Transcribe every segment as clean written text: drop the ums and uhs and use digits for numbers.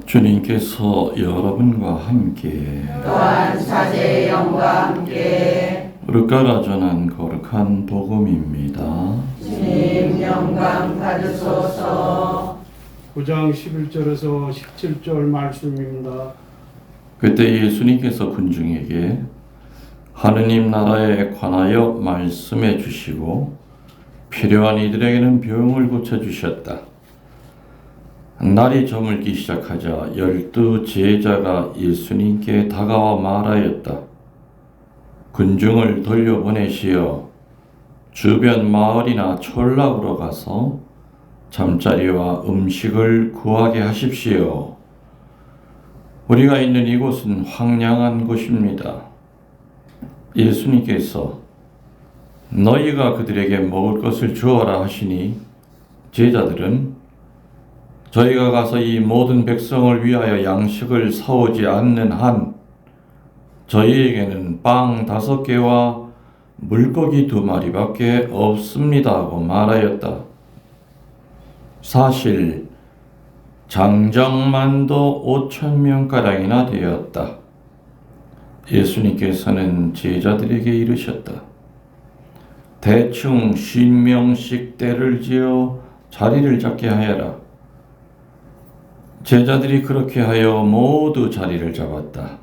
주님께서 여러분과 함께 또한 사제의 영과 함께 루카가 전한 거룩한 복음입니다. 주님 영광 받으소서. 9장 11절에서 17절 말씀입니다. 그때 예수님께서 군중에게 하느님 나라에 관하여 말씀해 주시고 필요한 이들에게는 병을 고쳐주셨다. 날이 저물기 시작하자 12 제자가 예수님께 다가와 말하였다. 군중을 돌려보내시어 주변 마을이나 촌락으로 가서 잠자리와 음식을 구하게 하십시오. 우리가 있는 이곳은 황량한 곳입니다. 예수님께서 너희가 그들에게 먹을 것을 주어라 하시니 제자들은 저희가 가서 이 모든 백성을 위하여 양식을 사오지 않는 한 저희에게는 빵 5개와 물고기 2마리밖에 없습니다 하고 말하였다. 사실 장정만도 5,000명가량이나 되었다. 예수님께서는 제자들에게 이르셨다. 대충 50명씩 떼를 지어 자리를 잡게 하여라. 제자들이 그렇게 하여 모두 자리를 잡았다.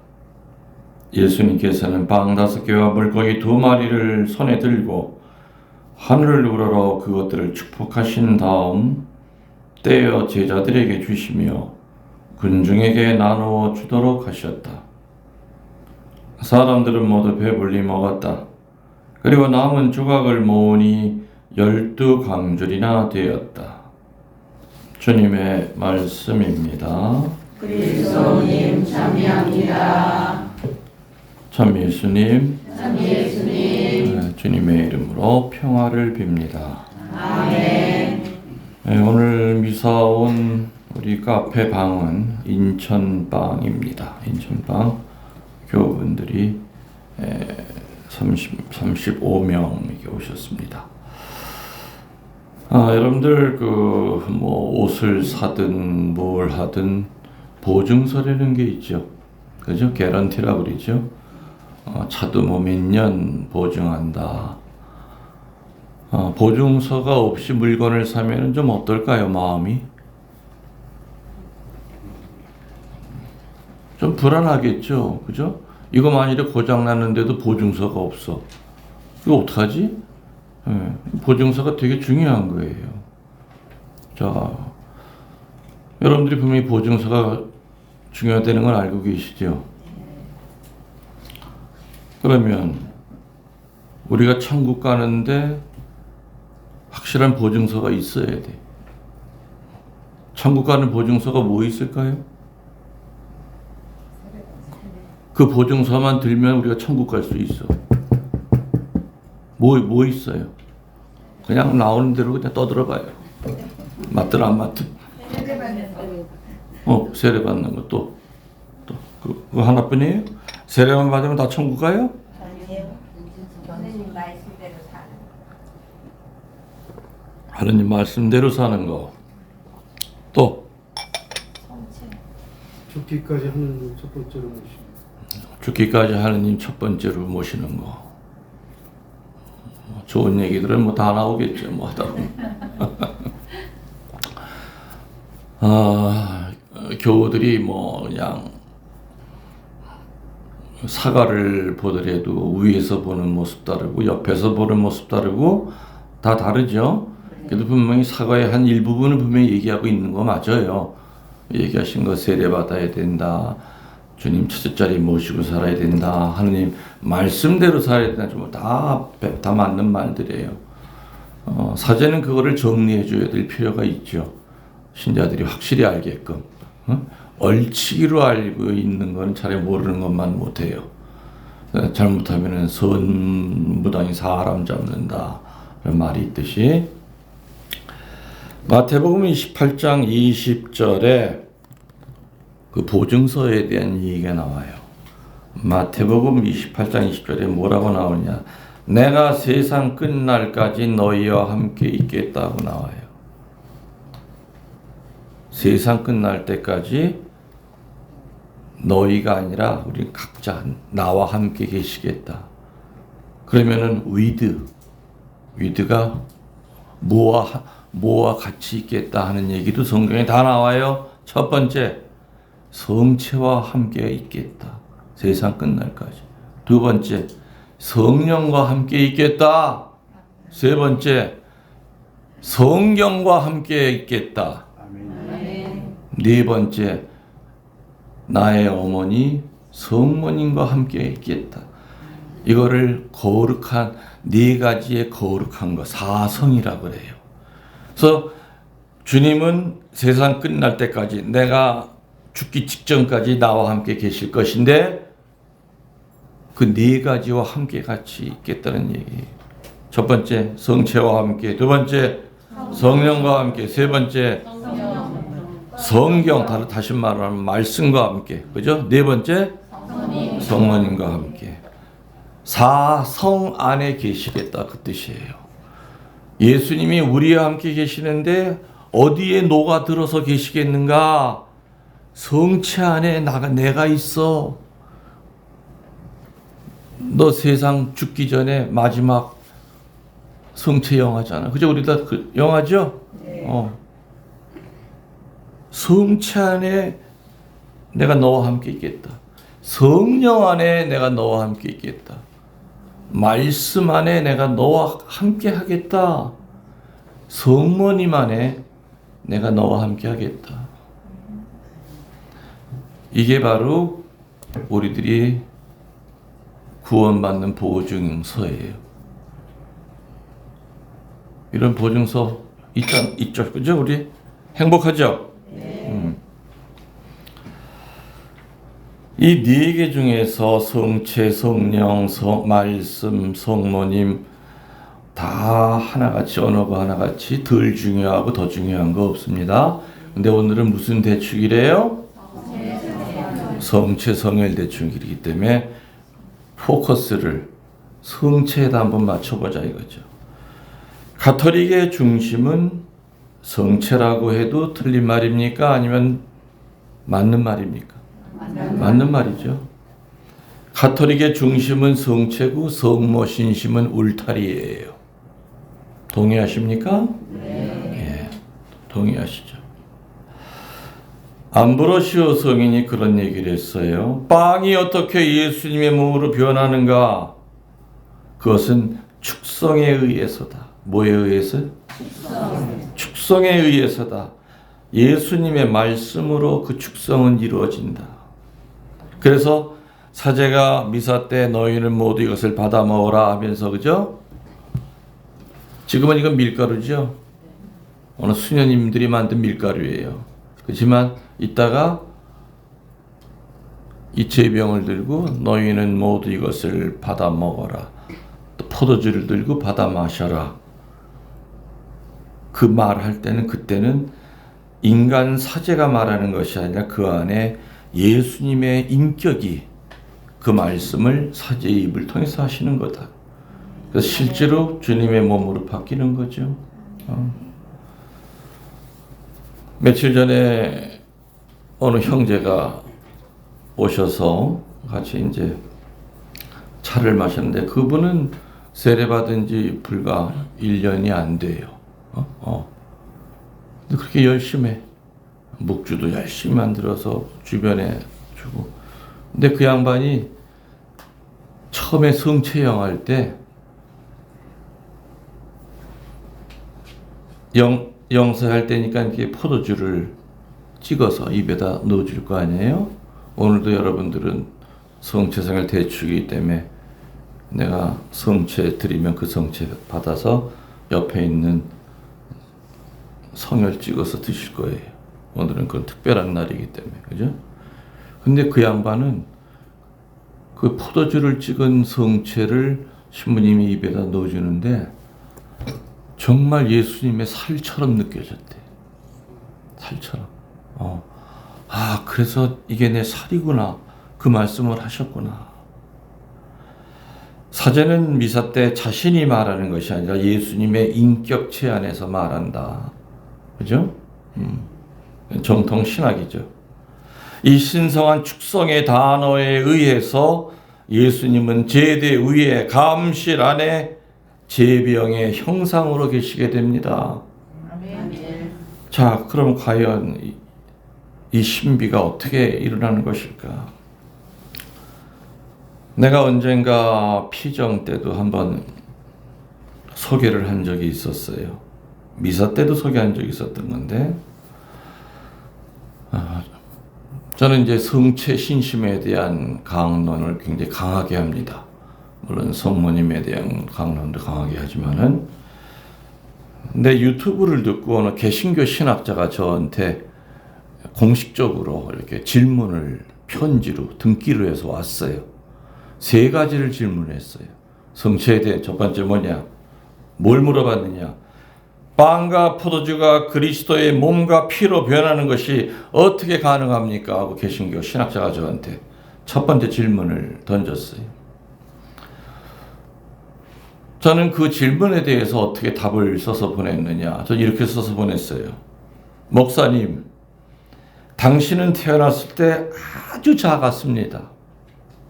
예수님께서는 빵 5개와 물고기 2마리를 손에 들고 하늘을 우러러 그것들을 축복하신 다음 떼어 제자들에게 주시며 군중에게 나누어 주도록 하셨다. 사람들은 모두 배불리 먹었다. 그리고 남은 조각을 모으니 12광줄이나 되었다. 주님의 말씀입니다. 그리스도님 참여합니다. 참 예수님, 주님의 이름으로 평화를 빕니다. 아멘. 오늘 미사 온 우리 카페 방은 인천방입니다. 인천방 교우분들이 35명 이렇게 오셨습니다. 여러분들 옷을 사든 뭘 하든 보증서라는 게 있죠. 그죠? 개런티라고 그러죠. 차도 몇 년 보증한다. 보증서가 없이 물건을 사면 좀 어떨까요, 마음이? 좀 불안하겠죠, 그죠? 이거 만일에 고장 났는데도 보증서가 없어. 이거 어떡하지? 보증서가 되게 중요한 거예요. 자, 여러분들이 분명히 보증서가 중요하다는 걸 알고 계시죠? 그러면 우리가 천국 가는데 확실한 보증서가 있어야 돼. 천국 가는 보증서가 뭐 있을까요? 그 보증서만 들면 우리가 천국 갈 수 있어. 뭐 있어요? 그냥 나오는 대로 그냥 떠들어봐요. 맞든 안 맞든. 세례받는 거 또 그거 하나뿐이에요? 세례만 받으면 다 천국 가요? 아니에요. 하느님 말씀대로 사는 거. 하느님 말씀대로 사는 거. 또 죽기까지 하는 첫 번째로 모십니다. 죽기까지 하느님 첫 번째로 모시는 거. 좋은 얘기들은 뭐 다 나오겠죠. 뭐 하다 보면. 교우들이 그냥 사과를 보더라도 위에서 보는 모습 다르고 옆에서 보는 모습 다르고 다 다르죠. 그래도 분명히 사과의 한 일부분은 분명히 얘기하고 있는 거 맞아요. 얘기하신 거 세례받아야 된다. 주님 첫째 자리 모시고 살아야 된다. 하느님 말씀대로 살아야 된다. 좀 다 맞는 말들이에요. 사제는 그거를 정리해 줘야 될 필요가 있죠. 신자들이 확실히 알게끔. 얼치기로 알고 있는 건 잘 모르는 것만 못해요. 잘못하면 선무당이 사람 잡는다. 그런 말이 있듯이 마태복음 28장 20절에 그 보증서에 대한 얘기가 나와요. 마태복음 28장 20절에 뭐라고 나오냐? 내가 세상 끝날까지 너희와 함께 있겠다고 나와요. 세상 끝날 때까지 너희가 아니라 우리 각자 나와 함께 계시겠다. 그러면은 위드가 뭐와 같이 있겠다 하는 얘기도 성경에 다 나와요. 첫 번째, 성체와 함께 있겠다. 세상 끝날까지. 두 번째, 성령과 함께 있겠다. 세 번째, 성경과 함께 있겠다. 네 번째, 나의 어머니 성모님과 함께 있겠다. 이거를 거룩한 네 가지의 거룩한 것, 사성이라고 그래요. 그래서 주님은 세상 끝날 때까지 내가 죽기 직전까지 나와 함께 계실 것인데 그 네 가지와 함께 같이 있겠다는 얘기예요. 첫 번째 성체와 함께, 두 번째 성령과 함께, 세 번째 성경, 다시 말하면 말씀과 함께, 그죠? 네 번째 성모님과 함께. 사성 안에 계시겠다 그 뜻이에요. 예수님이 우리와 함께 계시는데 어디에 녹아들어서 계시겠는가? 성체 안에 내가 있어. 너 세상 죽기 전에 마지막 성체 영화잖아. 그죠? 우리 다 그 영화죠? 성체 안에 내가 너와 함께 있겠다. 성령 안에 내가 너와 함께 있겠다. 말씀 안에 내가 너와 함께 하겠다. 성모님 안에 내가 너와 함께 하겠다. 이게 바로 우리들이 구원받는 보증서예요. 이런 보증서 있죠, 그죠? 우리 행복하죠? 이 네 개 중에서 성체, 성령, 말씀, 성모님 다 하나같이, 언어가 하나같이 덜 중요하고 더 중요한 거 없습니다. 근데 오늘은 무슨 대축이래요? 성체, 성일 대축이기 때문에 포커스를 성체에다 한번 맞춰보자 이거죠. 가톨릭의 중심은 성체라고 해도 틀린 말입니까? 아니면 맞는 말입니까? 맞는 말이죠. 가톨릭의 중심은 성체고 성모 신심은 울타리예요. 동의하십니까? 네. 예, 동의하시죠. 암브로시오 성인이 그런 얘기를 했어요. 빵이 어떻게 예수님의 몸으로 변하는가? 그것은 축성에 의해서다. 뭐에 의해서? 축성에 의해서다. 예수님의 말씀으로 그 축성은 이루어진다. 그래서 사제가 미사 때 너희는 모두 이것을 받아 먹어라 하면서, 그죠? 지금은 이건 밀가루죠. 어느 수녀님들이 만든 밀가루예요. 그렇지만 이따가 이 제병을 들고 너희는 모두 이것을 받아 먹어라. 또 포도주를 들고 받아 마셔라. 그 말할 때는, 그때는 인간 사제가 말하는 것이 아니라 그 안에 예수님의 인격이 그 말씀을 사제의 입을 통해서 하시는 거다. 그래서 실제로 주님의 몸으로 바뀌는 거죠. 며칠 전에 어느 형제가 오셔서 같이 이제 차를 마셨는데 그분은 세례받은 지 불과 1년이 안 돼요. 근데 그렇게 열심히 해. 묵주도 열심히 만들어서 주변에 주고. 근데 그 양반이 처음에 성체영 할 때 영서할 때니까 이렇게 포도주를 찍어서 입에다 넣어줄 거 아니에요? 오늘도 여러분들은 성체성을 대축이기 때문에 내가 성체 드리면 그 성체 받아서 옆에 있는 성을 찍어서 드실 거예요. 오늘은 그런 특별한 날이기 때문에, 그죠? 근데 그 양반은 그 포도주를 찍은 성체를 신부님이 입에다 넣어주는데 정말 예수님의 살처럼 느껴졌대. 살처럼. 그래서 이게 내 살이구나. 그 말씀을 하셨구나. 사제는 미사 때 자신이 말하는 것이 아니라 예수님의 인격체 안에서 말한다. 그죠? 정통 신학이죠. 이 신성한 축성의 단어에 의해서 예수님은 제대 위에 감실 안에 제병의 형상으로 계시게 됩니다. 자, 그럼 과연 이 신비가 어떻게 일어나는 것일까? 내가 언젠가 피정 때도 한번 소개를 한 적이 있었어요. 미사 때도 소개한 적이 있었던 건데, 저는 이제 성체 신심에 대한 강론을 굉장히 강하게 합니다. 물론 성모님에 대한 강론도 강하게 하지만은, 내 유튜브를 듣고 어느 개신교 신학자가 저한테 공식적으로 이렇게 질문을 편지로 등기로 해서 왔어요. 3가지를 질문했어요. 성체에 대해 첫 번째 뭐냐? 뭘 물어봤느냐? 빵과 포도주가 그리스도의 몸과 피로 변하는 것이 어떻게 가능합니까? 하고 개신교 신학자가 저한테 첫 번째 질문을 던졌어요. 저는 그 질문에 대해서 어떻게 답을 써서 보냈느냐? 저는 이렇게 써서 보냈어요. 목사님, 당신은 태어났을 때 아주 작았습니다.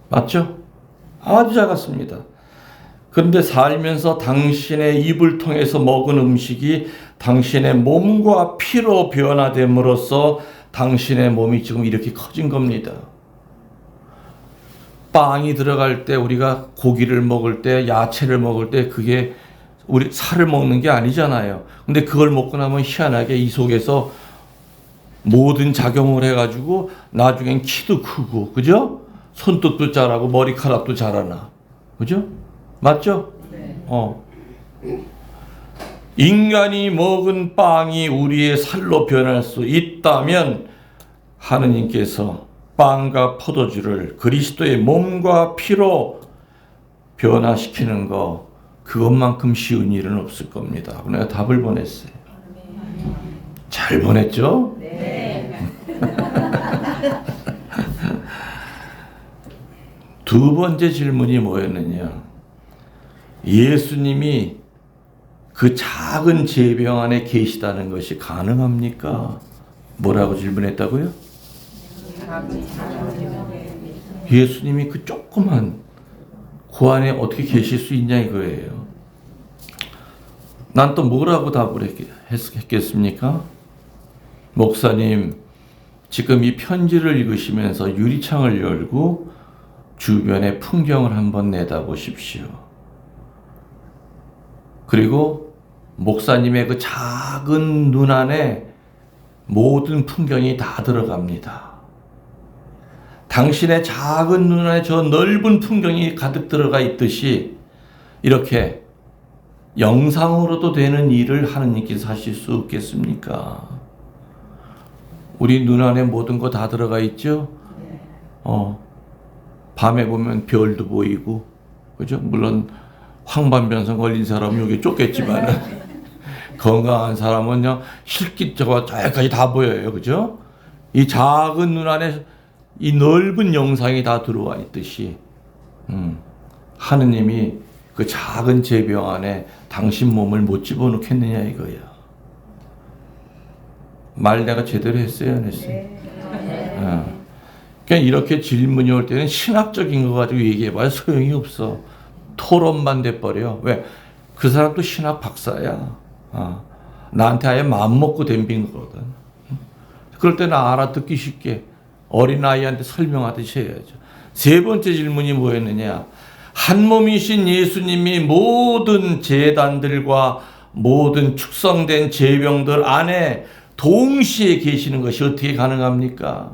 맞죠? 아주 작았습니다. 그런데 살면서 당신의 입을 통해서 먹은 음식이 당신의 몸과 피로 변화됨으로써 당신의 몸이 지금 이렇게 커진 겁니다. 빵이 들어갈 때, 우리가 고기를 먹을 때, 야채를 먹을 때 그게 우리 살을 먹는 게 아니잖아요. 근데 그걸 먹고 나면 희한하게 이 속에서 모든 작용을 해가지고 나중엔 키도 크고, 그죠? 손톱도 자라고 머리카락도 자라나, 그죠? 맞죠? 네. 인간이 먹은 빵이 우리의 살로 변할 수 있다면 하느님께서 빵과 포도주를 그리스도의 몸과 피로 변화시키는 거, 그것만큼 쉬운 일은 없을 겁니다. 내가 답을 보냈어요. 잘 보냈죠? 네. 두 번째 질문이 뭐였느냐? 예수님이 그 작은 제병 안에 계시다는 것이 가능합니까? 뭐라고 질문했다고요? 예수님이 그 조그만 그 안에 어떻게 계실 수 있냐 이거예요. 난 또 뭐라고 답을 했겠습니까? 목사님, 지금 이 편지를 읽으시면서 유리창을 열고 주변의 풍경을 한번 내다보십시오. 그리고 목사님의 그 작은 눈 안에 모든 풍경이 다 들어갑니다. 당신의 작은 눈 안에 저 넓은 풍경이 가득 들어가 있듯이 이렇게 영상으로도 되는 일을 하느님께서 하실 수 없겠습니까? 우리 눈 안에 모든 거 다 들어가 있죠? 밤에 보면 별도 보이고, 그죠? 물론 황반변성 걸린 사람은 여기 쫓겠지만 건강한 사람은요 실기저와 저기까지 다 보여요, 그죠? 이 작은 눈 안에 이 넓은 영상이 다 들어와 있듯이 하느님이 그 작은 제병 안에 당신 몸을 못 집어넣겠느냐 이거야. 말 내가 제대로 했어요, 안 했어요? 그러니까 이렇게 질문이 올 때는 신학적인 거 가지고 얘기해봐야 소용이 없어. 토론만 돼버려. 왜? 그 사람도 신학 박사야. 나한테 아예 마음먹고 덤빈 거거든. 그럴 때는 알아듣기 쉽게 어린아이한테 설명하듯이 해야죠. 세 번째 질문이 뭐였느냐? 한 몸이신 예수님이 모든 제단들과 모든 축성된 제병들 안에 동시에 계시는 것이 어떻게 가능합니까?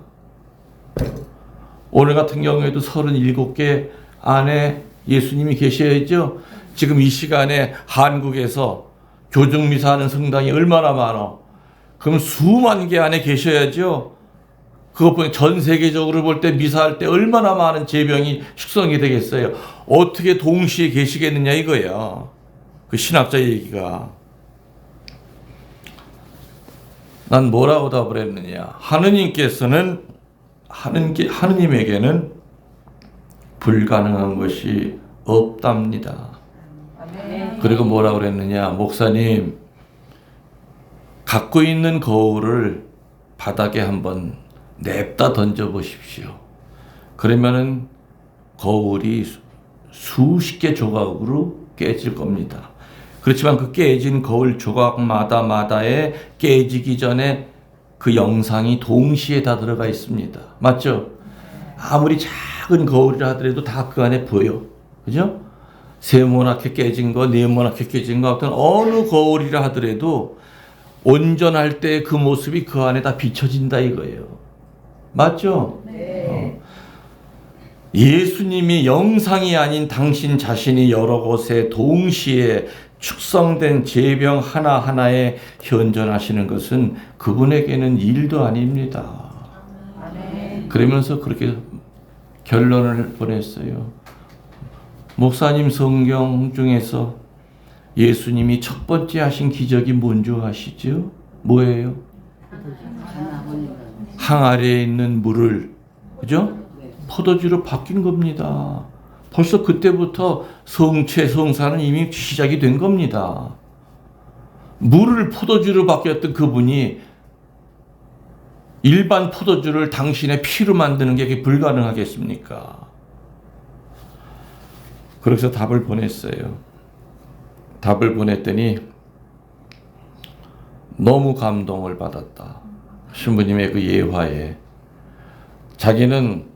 오늘 같은 경우에도 37개 안에 예수님이 계셔야죠. 지금 이 시간에 한국에서 교정미사 하는 성당이 얼마나 많아. 그럼 수만 개 안에 계셔야죠. 그것뿐 전 세계적으로 볼 때 미사할 때 얼마나 많은 제병이 축성이 되겠어요. 어떻게 동시에 계시겠느냐 이거야. 그 신학자 얘기가. 난 뭐라고 답을 했느냐. 하느님에게는 불가능한 것이 없답니다. 그리고 뭐라고 그랬느냐. 목사님, 갖고 있는 거울을 바닥에 한번 냅다 던져보십시오. 그러면은 거울이 수십 개 조각으로 깨질 겁니다. 그렇지만 그 깨진 거울 조각마다에 깨지기 전에 그 영상이 동시에 다 들어가 있습니다. 맞죠? 아무리 작은 거울이라 하더라도 다 그 안에 보여. 그죠? 세모나게 깨진 거, 네모나게 깨진 거, 어떤 어느 거울이라 하더라도 온전할 때 그 모습이 그 안에 다 비춰진다 이거예요. 맞죠? 네. 예수님이 영상이 아닌 당신 자신이 여러 곳에 동시에 축성된 제병 하나하나에 현존하시는 것은 그분에게는 일도 아닙니다. 그러면서 그렇게 결론을 보냈어요. 목사님 성경 중에서 예수님이 첫 번째 하신 기적이 뭔지 아시죠? 뭐예요? 항아리에 있는 물을, 그죠? 포도주로 바뀐 겁니다. 벌써 그때부터 성체 성사는 이미 시작이 된 겁니다. 물을 포도주로 바뀌었던 그분이 일반 포도주를 당신의 피로 만드는 게 불가능하겠습니까? 그래서 답을 보냈어요. 답을 보냈더니 너무 감동을 받았다. 신부님의 그 예화에 자기는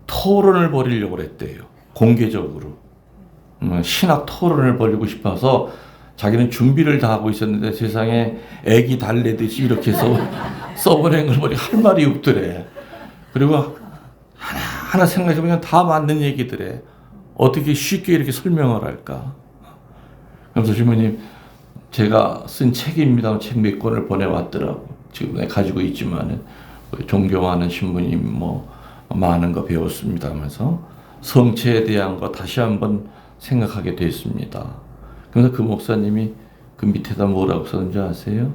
토론을 벌이려고 했대요. 공개적으로. 신학 토론을 벌이고 싶어서 자기는 준비를 다 하고 있었는데 세상에 애기 달래듯이 이렇게 써보낸 걸 보니 할 말이 없더래. 그리고 하나 생각해보면 다 맞는 얘기더래. 어떻게 쉽게 이렇게 설명을 할까? 그래서 주모님, 제가 쓴 책입니다. 책 몇 권을 보내왔더라고. 지금 가지고 있지만은 존경하는 신부님 많은 거 배웠습니다 하면서 성체에 대한 거 다시 한번 생각하게 됐습니다. 그래서 그 목사님이 그 밑에다 뭐라고 썼는지 아세요?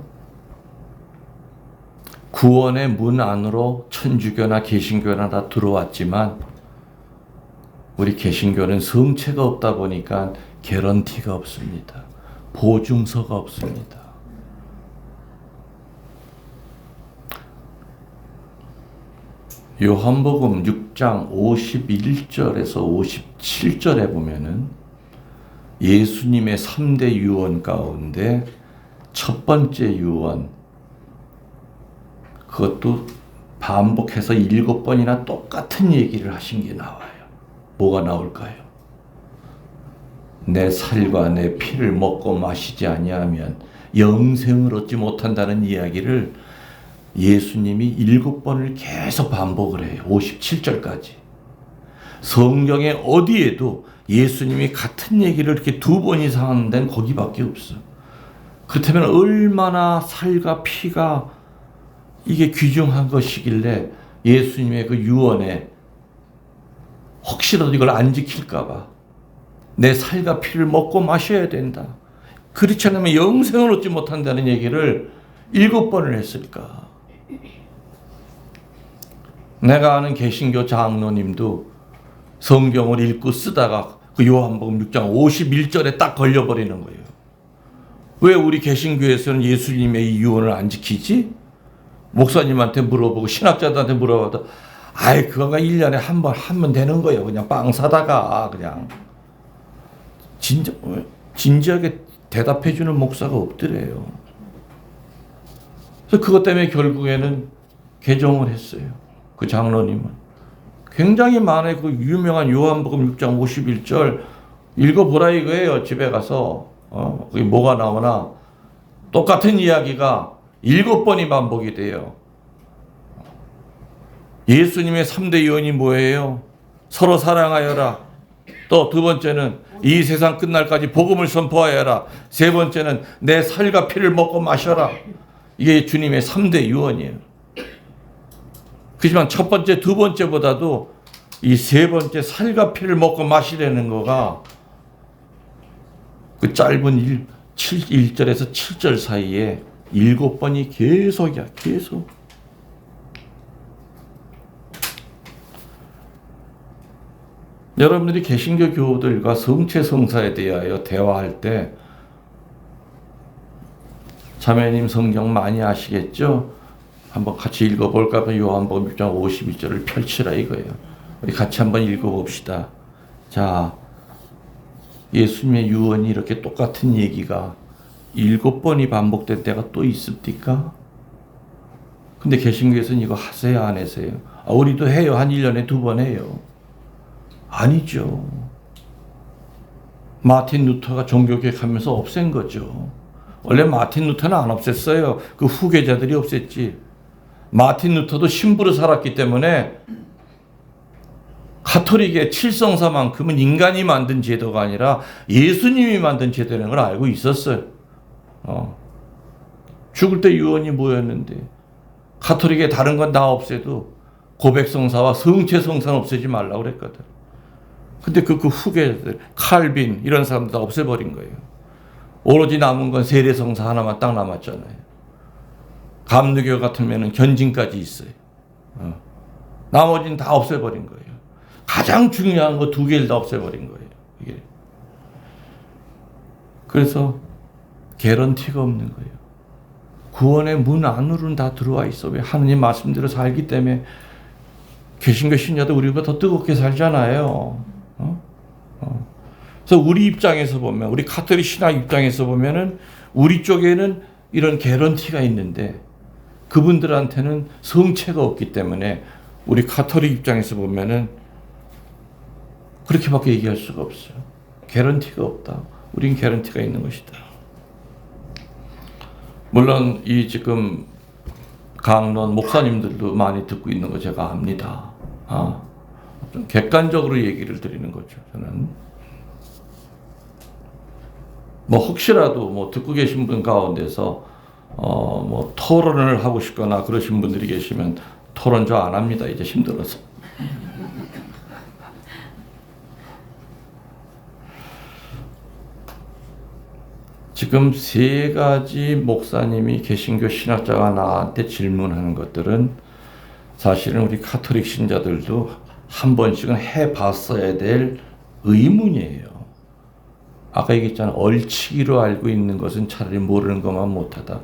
구원의 문 안으로 천주교나 개신교나 다 들어왔지만 우리 개신교는 성체가 없다 보니까 개런티가 없습니다. 보증서가 없습니다. 요한복음 6장 51절에서 57절에 보면은 예수님의 3대 유언 가운데 첫 번째 유언, 그것도 반복해서 7번이나 똑같은 얘기를 하신 게 나와요. 뭐가 나올까요? 내 살과 내 피를 먹고 마시지 아니하면 영생을 얻지 못한다는 이야기를 예수님이 7번을 계속 반복을 해요. 57절까지. 성경에 어디에도 예수님이 같은 얘기를 이렇게 2번 이상 하는 데는 거기밖에 없어. 그렇다면 얼마나 살과 피가 이게 귀중한 것이길래 예수님의 그 유언에 혹시라도 이걸 안 지킬까봐 내 살과 피를 먹고 마셔야 된다. 그렇지 않으면 영생을 얻지 못한다는 얘기를 7번을 했을까? 내가 아는 개신교 장로님도 성경을 읽고 쓰다가 그 요한복음 6장 51절에 딱 걸려버리는 거예요. 왜 우리 개신교에서는 예수님의 이 유언을 안 지키지? 목사님한테 물어보고 신학자들한테 물어봐도 아이 그거가 1년에 한 번 하면 되는 거예요. 그냥 빵 사다가 그냥 진지하게 대답해주는 목사가 없더래요. 그래서 그것 때문에 결국에는 개종을 했어요. 그 장로님은. 굉장히 많은 그 유명한 요한복음 6장 51절 읽어보라 이거예요. 집에 가서. 거기 뭐가 나오나 똑같은 이야기가 7번이 반복이 돼요. 예수님의 3대 유언이 뭐예요? 서로 사랑하여라. 또 두 번째는 이 세상 끝날까지 복음을 선포하여라. 세 번째는 내 살과 피를 먹고 마셔라. 이게 주님의 3대 유언이에요. 그렇지만 첫 번째, 두 번째보다도 이 세 번째 살과 피를 먹고 마시려는 거가 그 짧은 1절에서 7절 사이에 7번이 계속이야. 계속. 여러분들이 개신교 교우들과 성체 성사에 대하여 대화할 때 자매님 성경 많이 아시겠죠? 한번 같이 읽어볼까 하면 요한복음 6장 52절을 펼치라 이거예요. 우리 같이 한번 읽어봅시다. 자, 예수님의 유언이 이렇게 똑같은 얘기가 7번이 반복된 때가 또 있습니까? 근데 개신교에서는 이거 하세요, 안 하세요? 우리도 해요. 한 1년에 2번 해요. 아니죠. 마틴 루터가 종교개혁하면서 없앤 거죠. 원래 마틴 루터는 안 없앴어요. 그 후계자들이 없앴지. 마틴 루터도 신부로 살았기 때문에 가톨릭의 칠성사만큼은 인간이 만든 제도가 아니라 예수님이 만든 제도라는 걸 알고 있었어요. 죽을 때 유언이 뭐였는데 가톨릭의 다른 건 다 없애도 고백성사와 성체성사는 없애지 말라고 그랬거든. 근데 그 후계자들 칼빈 이런 사람들 다 없애버린 거예요. 오로지 남은 건 세례성사 하나만 딱 남았잖아요. 감리교 같으면 견진까지 있어요. 나머지는 다 없애버린 거예요. 가장 중요한 거 2개를 다 없애버린 거예요. 이게. 그래서 개런티가 없는 거예요. 구원의 문 안으로는 다 들어와 있어. 왜? 하느님 말씀대로 살기 때문에. 개신교 신자도 우리보다 더 뜨겁게 살잖아요. 그래서 우리 입장에서 보면, 우리 가톨릭 신학 입장에서 보면은 우리 쪽에는 이런 개런티가 있는데 그분들한테는 성체가 없기 때문에 우리 가톨릭 입장에서 보면은 그렇게밖에 얘기할 수가 없어요. 개런티가 없다. 우린 개런티가 있는 것이다. 물론 이 지금 강론 목사님들도 많이 듣고 있는 거 제가 압니다. 좀 객관적으로 얘기를 드리는 거죠. 저는 뭐 혹시라도 뭐 듣고 계신 분 가운데서 뭐 토론을 하고 싶거나 그러신 분들이 계시면 토론 저 안 합니다. 이제 힘들어서. 지금 3가지 목사님이 개신교 신학자가 나한테 질문하는 것들은 사실은 우리 가톨릭 신자들도 한 번씩은 해봤어야 될 의문이에요. 아까 얘기했잖아요. 얼치기로 알고 있는 것은 차라리 모르는 것만 못하다.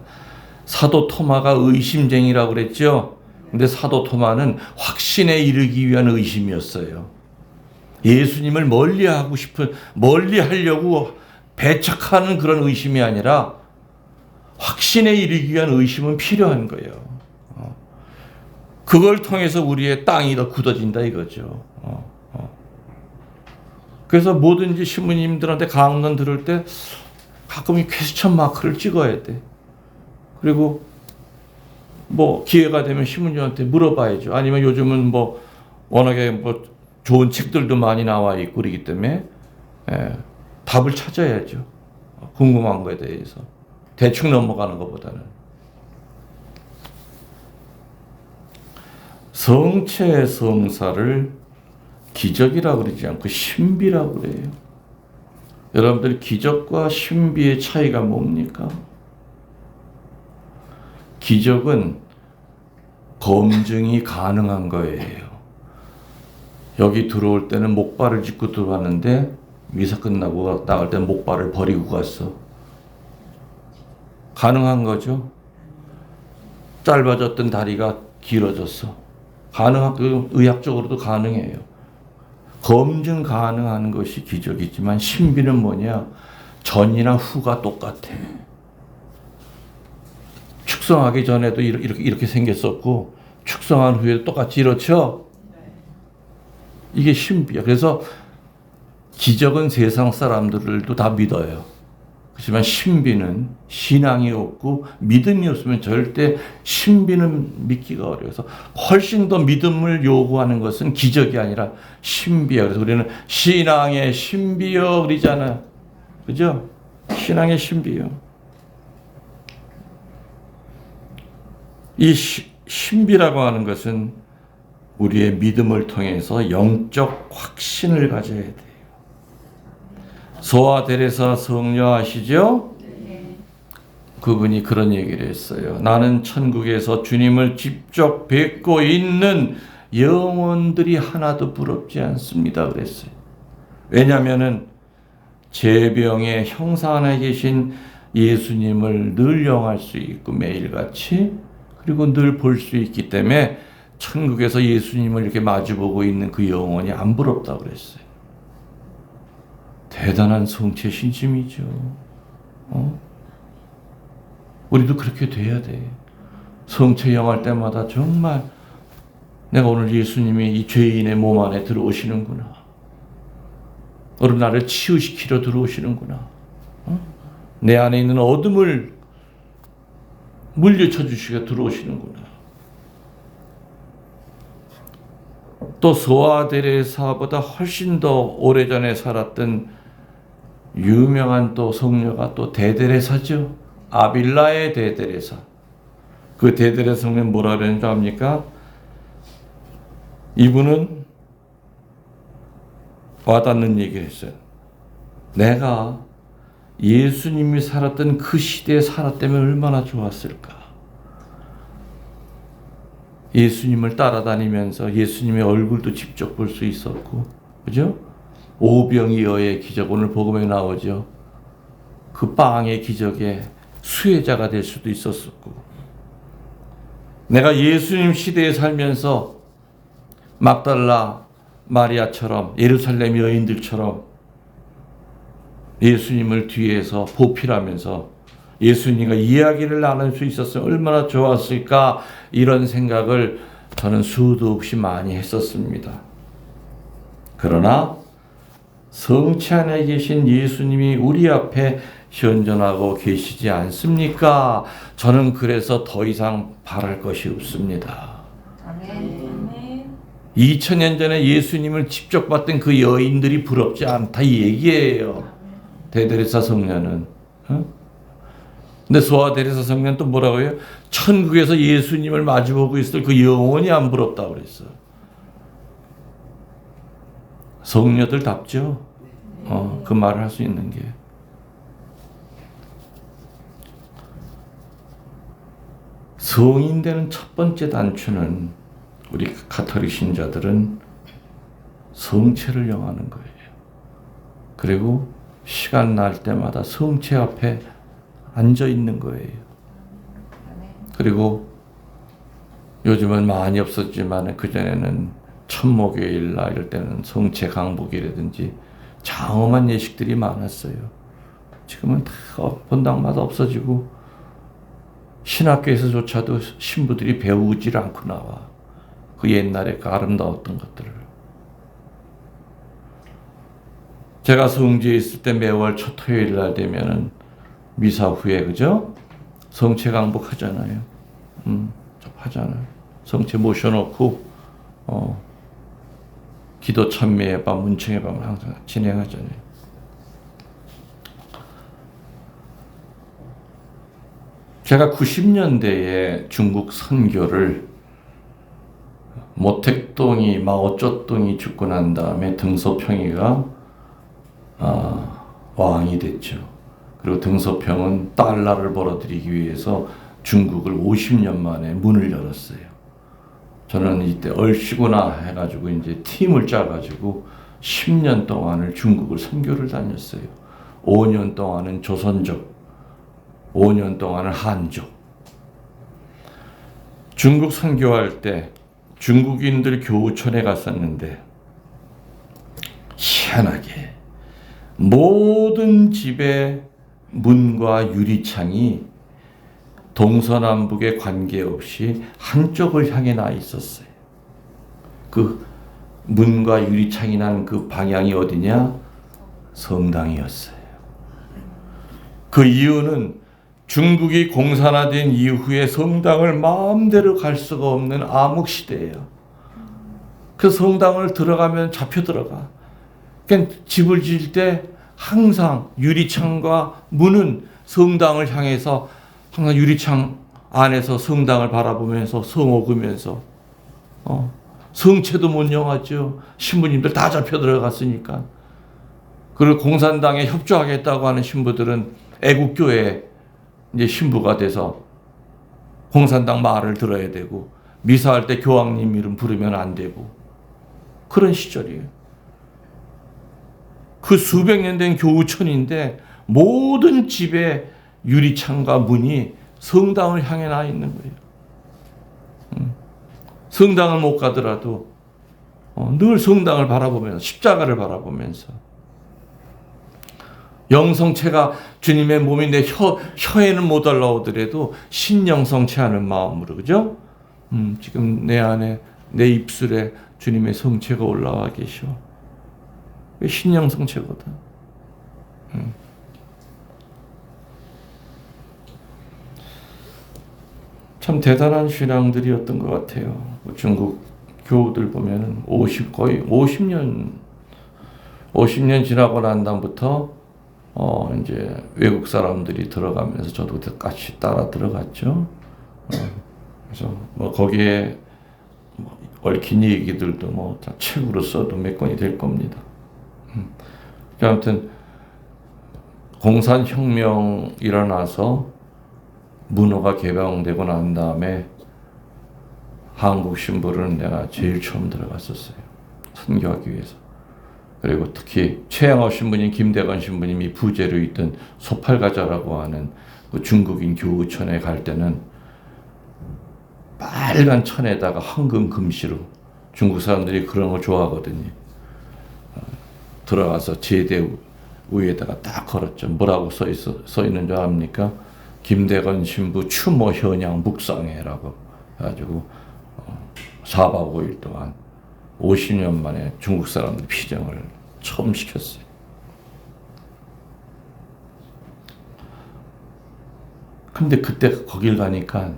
사도 토마가 의심쟁이라고 그랬죠. 근데 사도 토마는 확신에 이르기 위한 의심이었어요. 예수님을 멀리 하려고 배척하는 그런 의심이 아니라 확신에 이르기 위한 의심은 필요한 거예요. 그걸 통해서 우리의 땅이 더 굳어진다 이거죠. 그래서 뭐든지 신부님들한테 강론 들을 때 가끔 이 퀘스천 마크를 찍어야 돼. 그리고 뭐 기회가 되면 신부님한테 물어봐야죠. 아니면 요즘은 뭐 워낙에 뭐 좋은 책들도 많이 나와 있고 그러기 때문에 답을 찾아야죠. 궁금한 거에 대해서. 대충 넘어가는 것보다는. 성체 성사를 기적이라고 그러지 않고 신비라고 그래요. 여러분들 기적과 신비의 차이가 뭡니까? 기적은 검증이 가능한 거예요. 여기 들어올 때는 목발을 짚고 들어왔는데 미사 끝나고 나갈 때 목발을 버리고 갔어. 가능한 거죠. 짧아졌던 다리가 길어졌어. 의학적으로도 가능해요. 검증 가능한 것이 기적이지만 신비는 뭐냐? 전이나 후가 똑같아. 축성하기 전에도 이렇게 생겼었고 축성한 후에도 똑같이 이렇죠? 이게 신비야. 그래서 기적은 세상 사람들도 다 믿어요. 그렇지만 신비는 신앙이 없고 믿음이 없으면 절대 신비는 믿기가 어려워서 훨씬 더 믿음을 요구하는 것은 기적이 아니라 신비야. 그래서 우리는 신앙의 신비요 그러잖아요. 그죠? 신앙의 신비요. 이 신비라고 하는 것은 우리의 믿음을 통해서 영적 확신을 가져야 돼요. 소아 데레사 성녀 아시죠? 그분이 그런 얘기를 했어요. 나는 천국에서 주님을 직접 뵙고 있는 영혼들이 하나도 부럽지 않습니다. 그랬어요. 왜냐하면은 제 병의 형사 안에 계신 예수님을 늘 영할 수 있고 매일같이 그리고 늘 볼 수 있기 때문에 천국에서 예수님을 이렇게 마주보고 있는 그 영혼이 안 부럽다고 그랬어요. 대단한 성체 신심이죠. 우리도 그렇게 돼야 돼. 성체 영할 때마다 정말 내가 오늘 예수님이 이 죄인의 몸 안에 들어오시는구나. 오늘 나를 치유시키러 들어오시는구나. 내 안에 있는 어둠을 물리쳐 주시고 들어오시는구나. 또 소아데레사보다 훨씬 더 오래전에 살았던 유명한 또 성녀가 또 대데레사죠. 아빌라의 대데레사. 그 대데레사 성녀 뭐라 그러는지 압니까? 이분은 와닿는 얘기를 했어요. 내가 예수님이 살았던 그 시대에 살았다면 얼마나 좋았을까. 예수님을 따라다니면서 예수님의 얼굴도 직접 볼 수 있었고, 그죠? 오병이어의 기적, 오늘 복음에 나오죠. 그 빵의 기적에 수혜자가 될 수도 있었었고, 내가 예수님 시대에 살면서 막달라 마리아처럼 예루살렘 여인들처럼 예수님을 뒤에서 보필하면서 예수님과 이야기를 나눌 수 있었으면 얼마나 좋았을까, 이런 생각을 저는 수도 없이 많이 했었습니다. 그러나 성체 안에 계신 예수님이 우리 앞에 현존하고 계시지 않습니까? 저는 그래서 더 이상 바랄 것이 없습니다. 아멘. 2000년 전에 예수님을 직접 봤던 그 여인들이 부럽지 않다, 이 얘기예요. 대데레사 성녀는. 근데 소아데레사 성녀는 또 뭐라고 해요? 천국에서 예수님을 마주보고 있을 그 영혼이 안 부럽다고 그랬어. 성녀들답죠. 그 말을 할 수 있는 게. 성인 되는 첫 번째 단추는 우리 가톨릭 신자들은 성체를 영하는 거예요. 그리고 시간 날 때마다 성체 앞에 앉아 있는 거예요. 그리고 요즘은 많이 없었지만 그전에는 천목요일 날 이럴 때는 성체 강복이라든지 장엄한 예식들이 많았어요. 지금은 다 본당마다 없어지고 신학교에서조차도 신부들이 배우질 않고 나와. 그 옛날에 그 아름다웠던 것들을. 제가 성지에 있을 때 매월 첫 토요일 날 되면은 미사 후에, 그죠? 성체 강복 하잖아요. 하잖아요. 성체 모셔놓고, 기도 찬미의 밤, 문청의 밤을 항상 진행하잖아요. 제가 90년대에 중국 선교를 모택동이 마오쩌둥이 죽고 난 다음에 등소평이가 왕이 됐죠. 그리고 등소평은 달러를 벌어들이기 위해서 중국을 50년 만에 문을 열었어요. 저는 이때 얼씨구나 해가지고 이제 팀을 짜가지고 10년 동안을 중국을 선교를 다녔어요. 5년 동안은 조선족, 5년 동안은 한족. 중국 선교할 때 중국인들 교우촌에 갔었는데 희한하게 모든 집의 문과 유리창이 동서남북에 관계없이 한쪽을 향해 나 있었어요. 그 문과 유리창이 난 그 방향이 어디냐? 성당이었어요. 그 이유는 중국이 공산화된 이후에 성당을 마음대로 갈 수가 없는 암흑시대예요. 그 성당을 들어가면 잡혀 들어가. 그러니까 집을 지을 때 항상 유리창과 문은 성당을 향해서 항상 유리창 안에서 성당을 바라보면서 성옥으면서 성체도 못 영하죠. 신부님들 다 잡혀 들어갔으니까. 그리고 공산당에 협조하겠다고 하는 신부들은 애국교회 이제 신부가 돼서 공산당 말을 들어야 되고 미사할 때 교황님 이름 부르면 안 되고 그런 시절이에요. 그 수백 년 된 교우촌인데 모든 집에 유리창과 문이 성당을 향해 나 있는 거예요. 성당을 못 가더라도 늘 성당을 바라보면서 십자가를 바라보면서 영성체가 주님의 몸이 내 혀에는 못 올라오더라도 신영성체하는 마음으로 그죠? 지금 내 안에 내 입술에 주님의 성체가 올라와 계셔. 신영성체거든. 참 대단한 신앙들이었던 것 같아요. 중국 교우들 보면은 거의 50년 지나고 난 다음부터 이제 외국 사람들이 들어가면서 저도 같이 따라 들어갔죠. 그래서 뭐 거기에 얽힌 얘기들도 뭐 다 책으로 써도 몇 권이 될 겁니다. 아무튼 공산혁명 일어나서 문호가 개방되고 난 다음에 한국 신부를 내가 제일 처음 들어갔었어요. 선교하기 위해서. 그리고 특히 최양호 신부님, 김대건 신부님이 부재로 있던 소팔가자라고 하는 그 중국인 교우촌에 갈 때는 빨간 천에다가 황금 금시로 중국 사람들이 그런 거 좋아하거든요. 들어가서 제대 위에다가 딱 걸었죠. 뭐라고 써 있는 줄 압니까? 김대건 신부 추모 현양 묵상회라고 해가지고 4박 5일 동안 50년 만에 중국 사람들 피정을 처음 시켰어요. 근데 그때 거길 가니까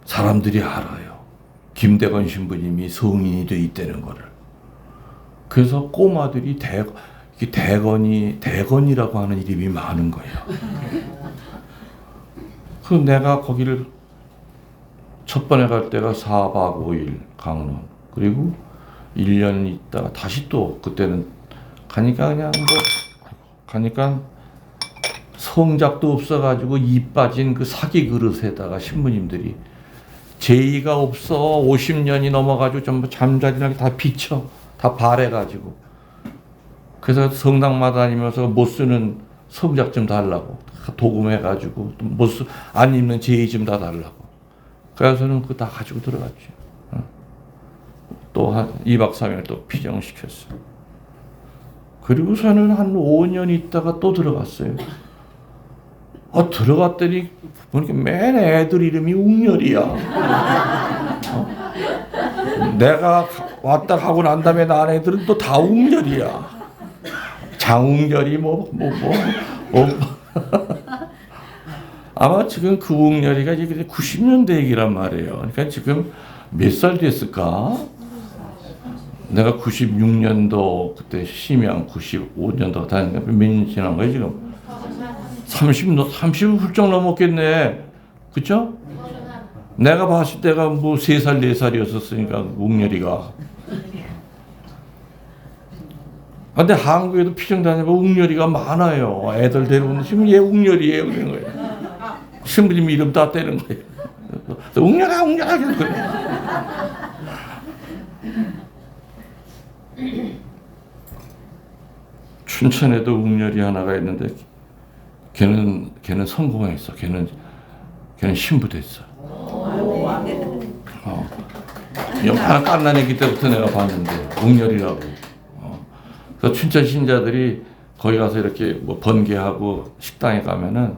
사람들이 알아요. 김대건 신부님이 성인이 돼 있다는 거를. 그래서 꼬마들이 대건이라고 하는 이름이 많은 거예요. 그 내가 거기를 첫 번에 갈 때가 4박 5일 강론. 그리고 1년 있다가 다시 또 그때는 가니까 가니까 성작도 없어가지고 이 빠진 그 사기 그릇에다가 신부님들이 제의가 없어 50년이 넘어가지고 전부 잠자리랑 다 비쳐. 다 발해가지고. 그래서 성당마다 다니면서 못 쓰는 성작 좀 달라고. 도금해가지고 안 입는 제의 좀 다 달라고. 그래서는 그거 다 가지고 들어갔죠. 또 한 2박 3일 또 피정시켰어요. 그리고서는 한 5년 있다가 또 들어갔어요. 들어갔더니 보니까 맨 애들 이름이 웅렬이야. 내가 왔다 가고 난 다음에 난 애들은 또 다 웅렬이야. 장웅렬이 아마 지금 그 웅렬이가 이제 90년대 얘기란 말이에요. 그러니까 지금 몇 살 됐을까? 내가 96년도 그때 심양 95년도 다니까 몇 년 지난 거야 지금? 30 훌쩍 넘었겠네. 그쵸? 내가 봤을 때가 뭐 3살, 4살이었었으니까, 웅렬이가. 근데 한국에도 피정 다니면 웅렬이가 많아요. 애들 데려오는 지금 얘 웅렬이에요. 그런 거예요. 신부님 이름 다 떼는 거예요. 웅렬아, 웅렬아. 그런 거예요. 춘천에도 웅렬이 하나가 있는데, 걔는 성공했어. 걔는 신부 됐어. 하나 깐난 애기 때부터 내가 봤는데 웅렬이라고. 그래서 춘천 신자들이 거기 가서 이렇게 뭐 번개하고 식당에 가면은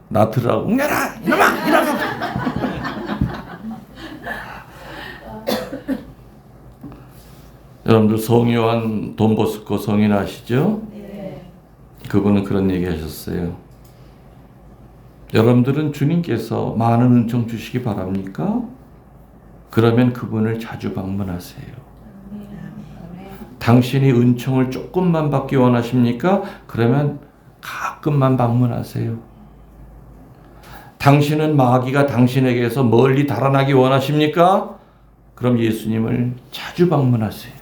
나트라고 웅렬아 이놈아 이러고. 여러분들 성요한 돈보스코 성인 아시죠? 네. 그분은 그런 얘기 하셨어요. 여러분들은 주님께서 많은 은총 주시기 바랍니까? 그러면 그분을 자주 방문하세요. 당신이 은총을 조금만 받기 원하십니까? 그러면 가끔만 방문하세요. 당신은 마귀가 당신에게서 멀리 달아나기 원하십니까? 그럼 예수님을 자주 방문하세요.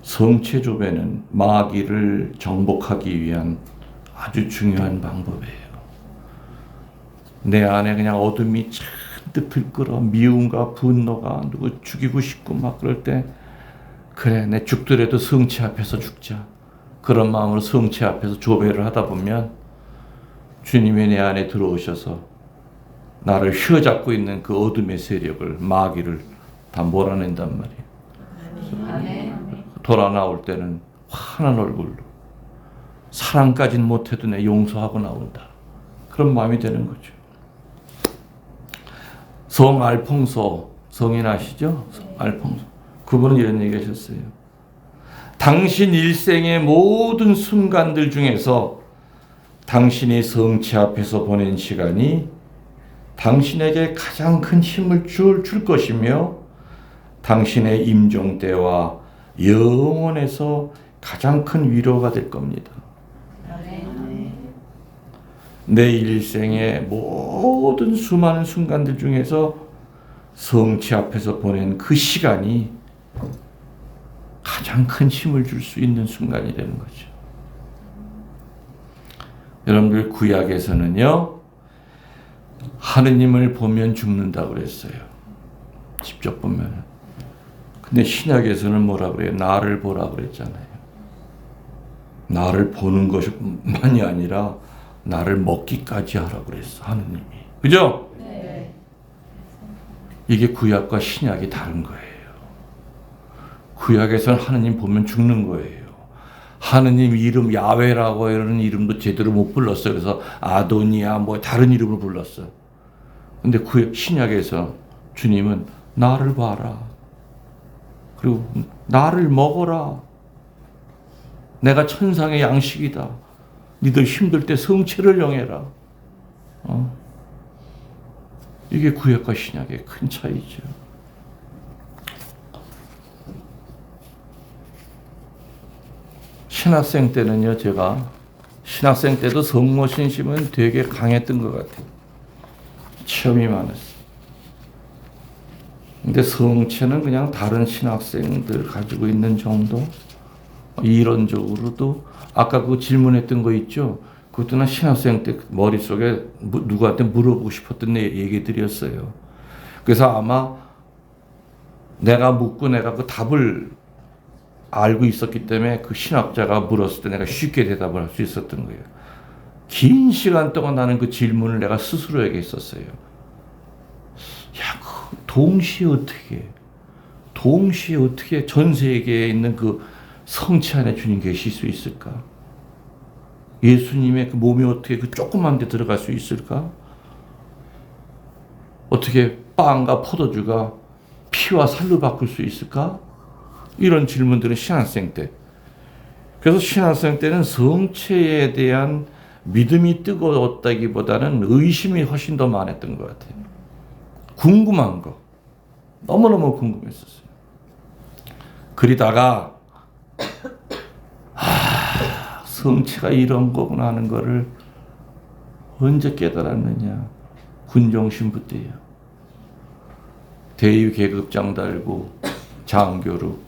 성체조배는 마귀를 정복하기 위한 아주 중요한 방법이에요. 내 안에 그냥 어둠이 잔뜩 들끓어 미움과 분노가 누구 죽이고 싶고 막 그럴 때 그래 내 죽더라도 성체 앞에서 죽자. 그런 마음으로 성체 앞에서 조배를 하다 보면 주님이 내 안에 들어오셔서 나를 휘어잡고 있는 그 어둠의 세력을, 마귀를 다 몰아낸단 말이에요. 돌아 나올 때는 환한 얼굴로, 사랑까지는 못해도 내 용서하고 나온다. 그런 마음이 되는 거죠. 성 알퐁소, 성인 아시죠? 알퐁소. 그분은 이런 얘기 하셨어요. 당신 일생의 모든 순간들 중에서 당신이 성체 앞에서 보낸 시간이 당신에게 가장 큰 힘을 줄 것이며 당신의 임종 때와 영원에서 가장 큰 위로가 될 겁니다. 내 일생의 모든 수많은 순간들 중에서 성체 앞에서 보낸 그 시간이 가장 큰 힘을 줄 수 있는 순간이라는 거죠. 여러분들 구약에서는요, 하느님을 보면 죽는다고 그랬어요. 직접 보면. 근데 신약에서는 뭐라 그래요? 나를 보라 그랬잖아요. 나를 보는 것만이 아니라 나를 먹기까지 하라고 그랬어, 하느님이. 그죠? 네. 이게 구약과 신약이 다른 거예요. 구약에서는 하느님 보면 죽는 거예요. 하느님 이름 야훼라고 이러는 이름도 제대로 못 불렀어요. 그래서 아도니아 뭐 다른 이름을 불렀어. 근데 신약에서 주님은 나를 봐라. 그리고 나를 먹어라. 내가 천상의 양식이다. 니들 힘들 때 성체를 영해라. 이게 구약과 신약의 큰 차이죠. 신학생 때는요, 제가 신학생 때도 성모 신심은 되게 강했던 것 같아요. 체험이 많았어요. 근데 성체는 그냥 다른 신학생들 가지고 있는 정도? 이론적으로도 아까 그 질문했던 거 있죠? 그것도 나 신학생 때 머릿속에 누구한테 물어보고 싶었던 얘기들이었어요. 그래서 아마 내가 묻고 내가 그 답을 알고 있었기 때문에 그 신학자가 물었을 때 내가 쉽게 대답을 할 수 있었던 거예요. 긴 시간 동안 나는 그 질문을 내가 스스로에게 했었어요. 야, 그 동시에 어떻게 전 세계에 있는 그 성체 안에 주님 계실 수 있을까? 예수님의 그 몸이 어떻게 그 조그만 데 들어갈 수 있을까? 어떻게 빵과 포도주가 피와 살로 바꿀 수 있을까? 이런 질문들은 신학생 때. 그래서 신학생 때는 성체에 대한 믿음이 뜨거웠다기보다는 의심이 훨씬 더 많았던 것 같아요. 궁금한 거. 너무너무 궁금했었어요. 그러다가 성체가 이런 거구나 하는 거를 언제 깨달았느냐. 군종 신부 때요. 대위 계급장 달고 장교로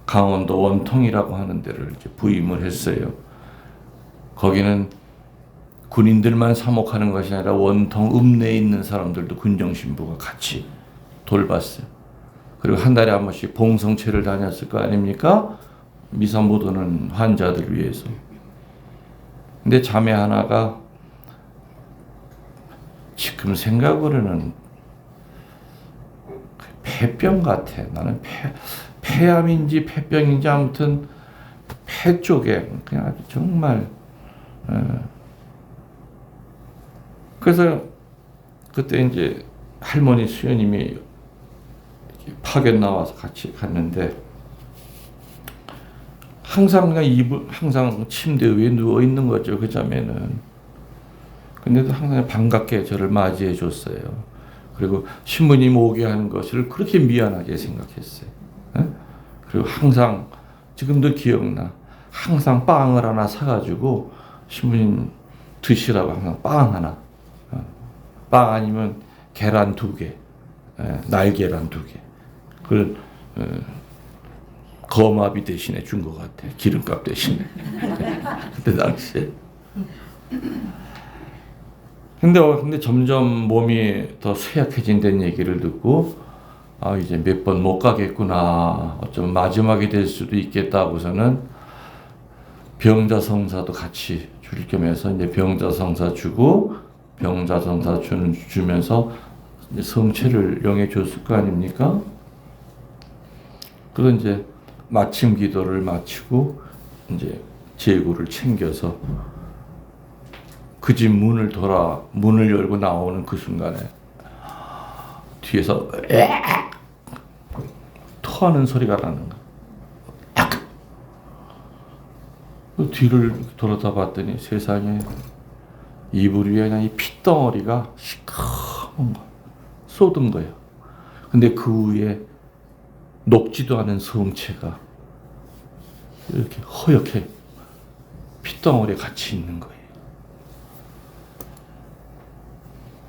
강원도 원통이라고 하는 데를 이제 부임을 했어요. 거기는 군인들만 사목하는 것이 아니라 원통 읍내에 있는 사람들도 군정신부가 같이 돌봤어요. 그리고 한 달에 한 번씩 봉성체를 다녔을 거 아닙니까? 미사 못 오는 환자들 위해서. 근데 자매 하나가 지금 생각으로는 폐병 같아. 나는 폐암인지 폐병인지 아무튼 폐 쪽에 그냥 아주 정말. 그래서 그때 이제 할머니 수녀님이 파견 나와서 같이 갔는데 항상 그냥 항상 침대 위에 누워 있는 거죠, 그 자매는. 근데도 항상 반갑게 저를 맞이해 줬어요. 그리고 신부님 오게 하는 것을 그렇게 미안하게 생각했어요. 그리고 항상 지금도 기억나. 항상 빵을 하나 사가지고 신부님 드시라고 항상 빵 하나. 빵 아니면 계란 2개, 날계란 2개. 그걸 거마비 대신에 준 것 같아. 기름값 대신에. 그때 당시에. 근데 점점 몸이 더 쇠약해진다는 얘기를 듣고 이제 몇 번 못 가겠구나. 어쩌면 마지막이 될 수도 있겠다 하고서는 병자성사도 같이 줄 겸해서 이제 병자성사 주고 병자성사 주면서 이제 성체를 영해 줬을 거 아닙니까? 그런 이제 마침 기도를 마치고 이제 제구를 챙겨서 그 집 문을 열고 나오는 그 순간에 뒤에서 토하는 소리가 나는 거야. 그 뒤를 돌아다 봤더니 세상에 이불 위에 그냥 이 핏덩어리가 시커먼 거 쏟은 거예요. 근데 그 위에 녹지도 않은 성체가 이렇게 허옇게 핏덩어리에 같이 있는 거예요.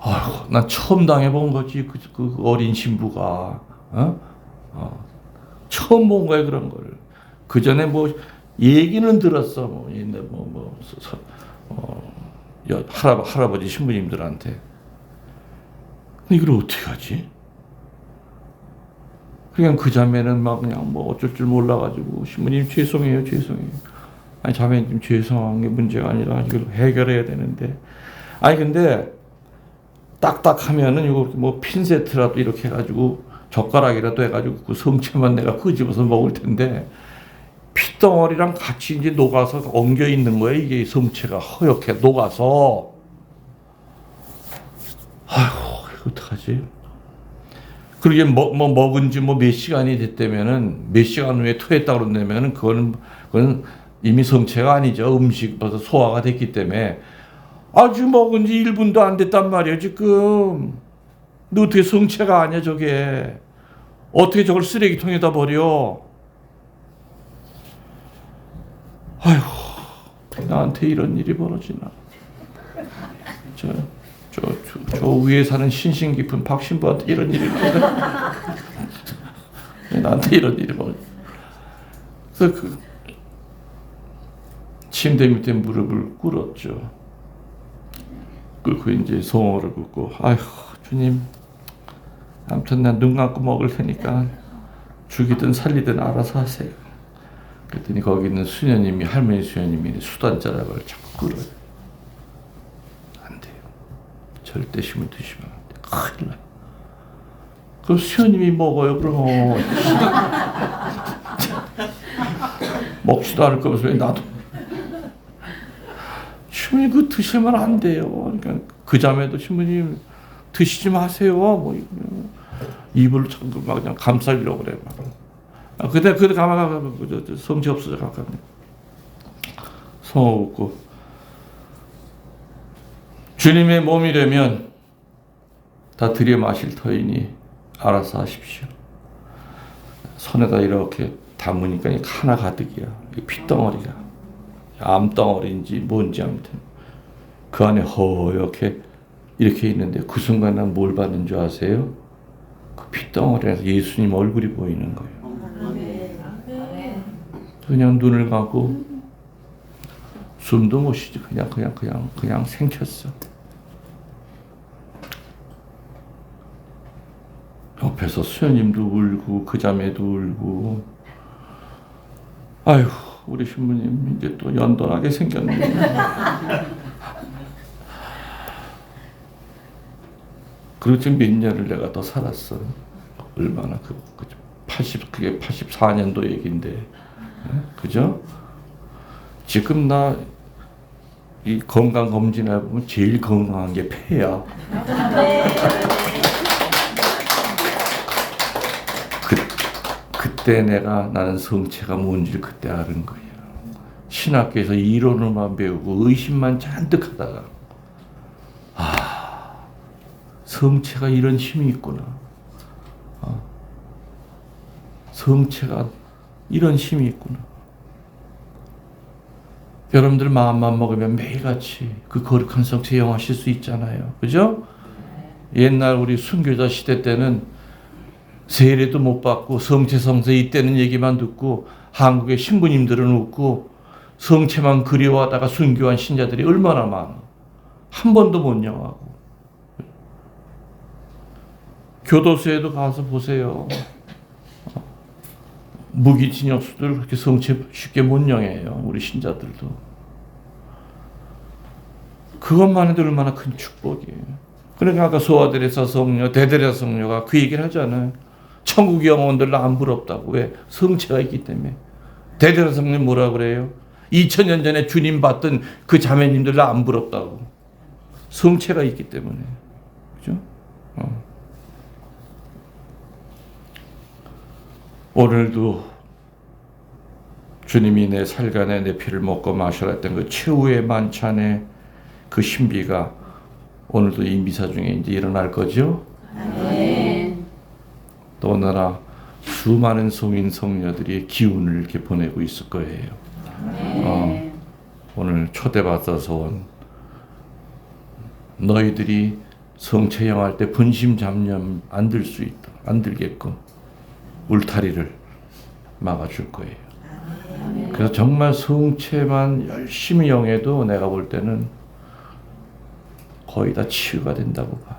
아이고, 난 처음 당해본 거지. 그 어린 신부가 처음 본 거야 그런 걸. 그 전에 뭐 얘기는 들었어. 뭐 옛날 할아버지 신부님들한테. 근데 이걸 어떻게 하지? 그냥 그 자매는 막 그냥 뭐 어쩔 줄 몰라가지고 신부님 죄송해요. 아니 자매님 죄송한 게 문제가 아니라 이걸 해결해야 되는데. 아니 근데 딱딱하면은 이거 뭐 핀세트라도 이렇게 해가지고 젓가락이라도 해가지고 그 성체만 내가 끄집어서 먹을 텐데 핏덩어리랑 같이 이제 녹아서 엉겨 있는 거예요. 이게 성체가 허옇게 녹아서. 아이고 이거 어떡하지? 그러게 먹은 지 몇 시간이 됐다면은 몇 시간 후에 토했다 그런다면은 그건 이미 성체가 아니죠. 음식 벌써 소화가 됐기 때문에. 아주 먹은 지 1분도 안 됐단 말이에요, 지금. 너 어떻게 성체가 아니야, 저게. 어떻게 저걸 쓰레기통에다 버려? 아이고, 나한테 이런 일이 벌어지나. 저 위에 사는 신신 깊은 박 신부한테 이런 일이 벌어져. 나한테 이런 일이 벌어져. 그래서 그 침대 밑에 무릎을 꿇었죠. 그 이제 송어를 긋고, 아이고 주님, 아무튼 난 눈 감고 먹을 테니까 죽이든 살리든 알아서 하세요. 그랬더니 거기 있는 수녀님이, 할머니 수녀님이 수단자락을 자꾸 끌어요. 안 돼요. 절대 힘을 드시면 안 돼. 큰일 나요. 그럼 수녀님이 먹어요, 그럼. 먹지도 않을 거면서 왜 나도. 신부님 그 드시면 안 돼요. 그러니까 그 자매도 신부님 드시지 마세요. 뭐 입으로 자꾸 막 그냥 감싸려고 그래. 막. 그때 가마가 성체 없어져 가까이. 성어 웃고 주님의 몸이라면 다 들여 마실 터이니 알아서 하십시오. 손에다 이렇게 담으니까 하나 가득이야. 핏덩어리가. 암덩어리인지 뭔지 아무튼 그 안에 허옇게 이렇게 있는데 그 순간 난 뭘 받는 줄 아세요? 그 핏덩어리에서 예수님 얼굴이 보이는 거예요. 그냥 눈을 감고 숨도 못 쉬지. 그냥 생켰어. 옆에서 수녀님도 울고 그 자매도 울고. 아휴, 우리 신부님 이제 또 연돈하게 생겼네. 그리고 지금 몇 년을 내가 더 살았어. 얼마나 그게 84년도 얘기인데, 그죠? 지금 나 이 건강 검진해 보면 제일 건강한 게 폐야. 그때 나는 성체가 뭔지를 그때 아는 거예요. 신학교에서 이론을만 배우고 의심만 잔뜩 하다가 성체가 이런 힘이 있구나. 성체가 이런 힘이 있구나. 여러분들 마음만 먹으면 매일같이 그 거룩한 성체 영하실 수 있잖아요. 그죠? 옛날 우리 순교자 시대 때는 세례도 못 받고 성체 성세 이때는 얘기만 듣고 한국의 신부님들은 웃고 성체만 그리워하다가 순교한 신자들이 얼마나 많아. 한 번도 못 영하고. 교도소에도 가서 보세요. 무기징역수들 그렇게 성체 쉽게 못 영해요. 우리 신자들도. 그것만 해도 얼마나 큰 축복이에요. 그러니까 아까 소아들에서 성녀, 대들에서 성녀가 그 얘기를 하잖아요. 천국 영혼들 안 부럽다고. 왜? 성체가 있기 때문에. 대들에서 성녀 뭐라 그래요? 2000년 전에 주님 봤던 그 자매님들 안 부럽다고. 성체가 있기 때문에. 그죠? 오늘도 주님이 내 살간에 내 피를 먹고 마셔라 했던 그 최후의 만찬의 그 신비가 오늘도 이 미사 중에 이제 일어날 거죠? 아멘. 또 오늘아 수많은 성인 성녀들이 기운을 이렇게 보내고 있을 거예요. 오늘 초대받아서 온 너희들이 성체영할 때 분심 잡념 안 들 수 있다. 안 들게끔 울타리를 막아줄 거예요. 그래서 정말 성체만 열심히 영해도 내가 볼 때는 거의 다 치유가 된다고 봐요.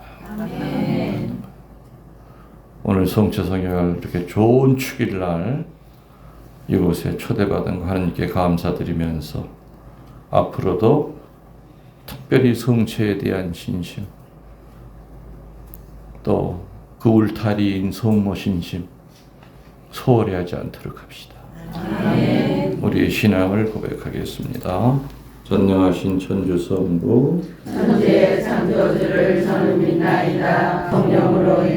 오늘 성체 성령을 이렇게 좋은 축일날 이곳에 초대받은 거 하나님께 감사드리면서 앞으로도 특별히 성체에 대한 신심 또 그 울타리인 성모 신심 소홀히 하지 않도록 합시다. 우리의 신앙을 고백하겠습니다. 전능하신 천주 성부 천지의 창조주를 저는 믿나이다. 성령으로 인하